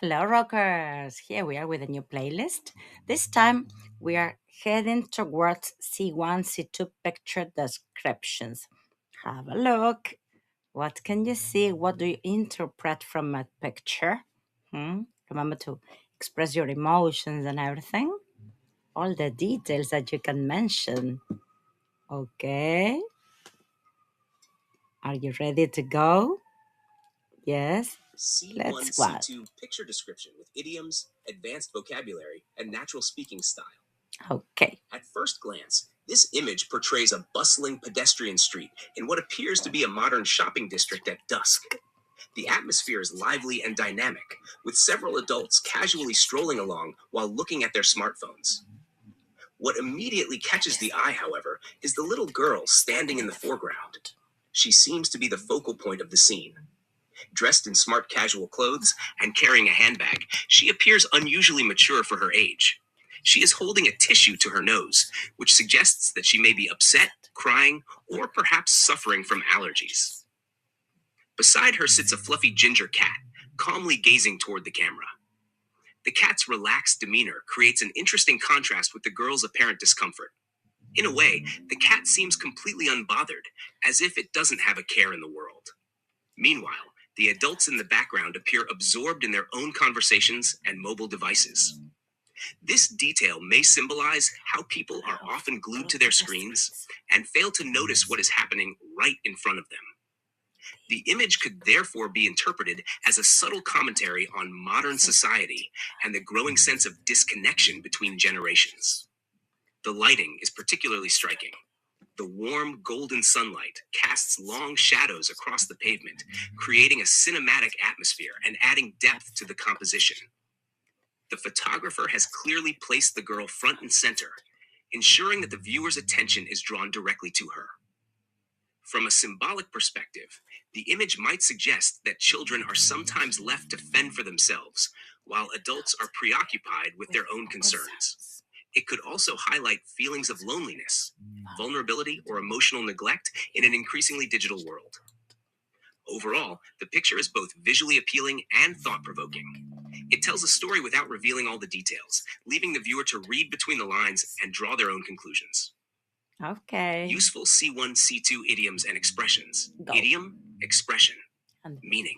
Hello, rockers! Here we are with a new playlist. This time we are heading towards C1, C2 picture descriptions. Have a look. What can you see? What do you interpret from a picture? Remember to express your emotions and everything. All the details that you can mention. Okay. Are you ready to go? Yes. C1, Let's go. C2 picture description with idioms, advanced vocabulary, and natural speaking style. Okay. At first glance, this image portrays a bustling pedestrian street in what appears to be a modern shopping district at dusk. The atmosphere is lively and dynamic, with several adults casually strolling along while looking at their smartphones. What immediately catches the eye, however, is the little girl standing in the foreground. She seems to be the focal point of the scene. Dressed in smart casual clothes and carrying a handbag, she appears unusually mature for her age. She is holding a tissue to her nose, which suggests that she may be upset, crying, or perhaps suffering from allergies. Beside her sits a fluffy ginger cat, calmly gazing toward the camera. The cat's relaxed demeanor creates an interesting contrast with the girl's apparent discomfort. In a way, the cat seems completely unbothered, as if it doesn't have a care in the world. Meanwhile, the adults in the background appear absorbed in their own conversations and mobile devices. This detail may symbolize how people are often glued to their screens and fail to notice what is happening right in front of them. The image could therefore be interpreted as a subtle commentary on modern society and the growing sense of disconnection between generations. The lighting is particularly striking. The warm, golden sunlight casts long shadows across the pavement, creating a cinematic atmosphere and adding depth to the composition. The photographer has clearly placed the girl front and center, ensuring that the viewer's attention is drawn directly to her. From a symbolic perspective, the image might suggest that children are sometimes left to fend for themselves, while adults are preoccupied with their own concerns. It could also highlight feelings of loneliness, vulnerability, or emotional neglect in an increasingly digital world. Overall, the picture is both visually appealing and thought provoking. It tells a story without revealing all the details, leaving the viewer to read between the lines and draw their own conclusions. Okay. Useful C1, C2 idioms and expressions. Go. Idiom, expression, And meaning.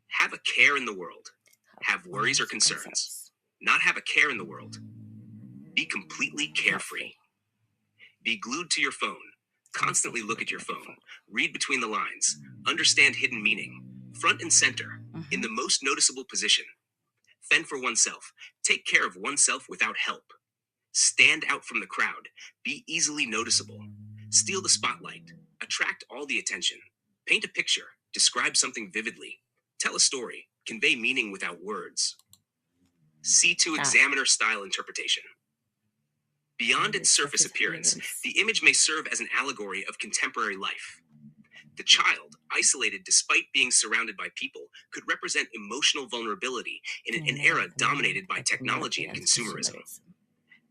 Have a care in the world. Have worries or concerns. Not have a care in the world. Be completely carefree. Be glued to your phone. Constantly look at your phone. Read between the lines. Understand hidden meaning. Front and center. In the most noticeable position. Fend for oneself. Take care of oneself without help. Stand out from the crowd. Be easily noticeable. Steal the spotlight. Attract all the attention. Paint a picture. Describe something vividly. Tell a story. Convey meaning without words. C2 examiner style interpretation. Beyond its surface appearance, the image may serve as an allegory of contemporary life. The child, isolated despite being surrounded by people, could represent emotional vulnerability in an era dominated by technology and consumerism.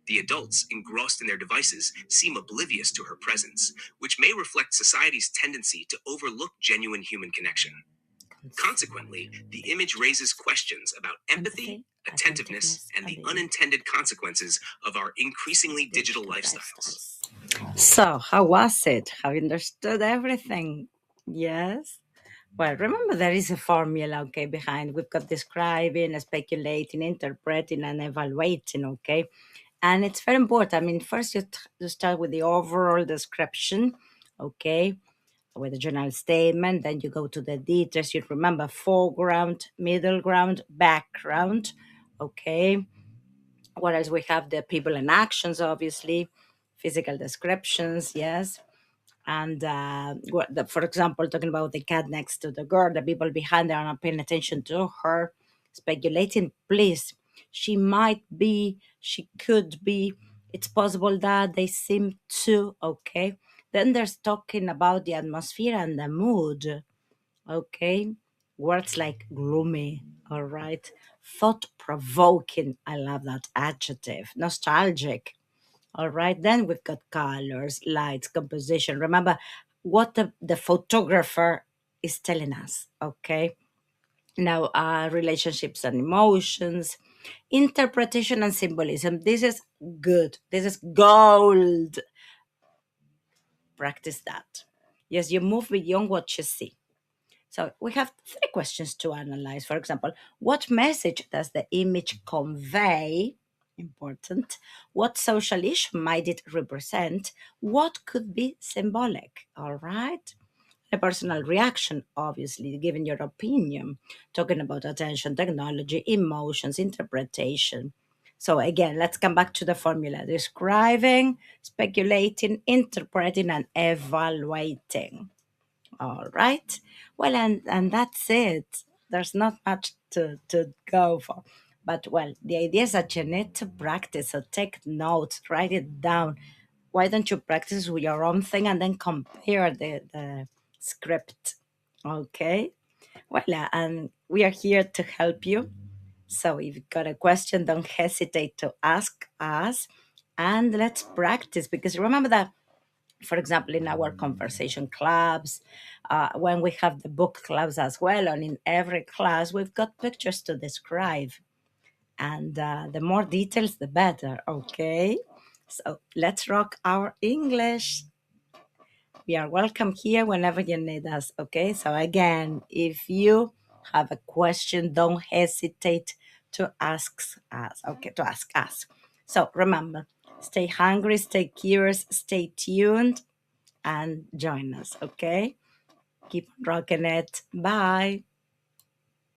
The adults, engrossed in their devices, seem oblivious to her presence, which may reflect society's tendency to overlook genuine human connection. Consequently, the image raises questions about empathy, attentiveness, and the unintended consequences of our increasingly digital lifestyles. So, how was it? Have you understood everything? Yes? Well, remember there is a formula, okay, behind. We've got describing, speculating, interpreting, and evaluating, okay? And it's very important. I mean, first you start with the overall description, okay, with a general statement. Then you go to the details. You remember foreground, middle ground, background, okay. What else? We have the people and actions, obviously, physical descriptions, yes. And for example, talking about the cat next to the girl, the people behind her are not paying attention to her, speculating, please, she might be, she could be, it's possible that they seem to, okay. Then there's talking about the atmosphere and the mood, okay. Words like gloomy, all right. Thought provoking, I love that adjective. Nostalgic, all right. Then we've got colors, lights, composition. Remember what the photographer is telling us, okay. Now, relationships and emotions, interpretation and symbolism. This is good. This is gold. Practice that. Yes, you move beyond what you see. So we have three questions to analyze. For example, what message does the image convey? Important. What social issue might it represent? What could be symbolic? All right. A personal reaction, obviously, giving your opinion, talking about attention, technology, emotions, interpretation. So, again, let's come back to the formula: describing, speculating, interpreting, and evaluating. All right. Well, and that's it. There's not much to go for. But, well, the idea is that you need to practice. So take notes, write it down. Why don't you practice with your own thing and then compare the script? Okay. Well, and we are here to help you. So if you've got a question, don't hesitate to ask us. And let's practice, because remember that, for example, in our conversation clubs, when we have the book clubs as well, and in every class, we've got pictures to describe. And the more details, the better, okay? So let's rock our English. We are welcome here whenever you need us, okay? So again, if you have a question, don't hesitate to ask us, okay? To ask us. So remember, stay hungry, stay curious, stay tuned, and join us, okay? Keep rocking it. Bye.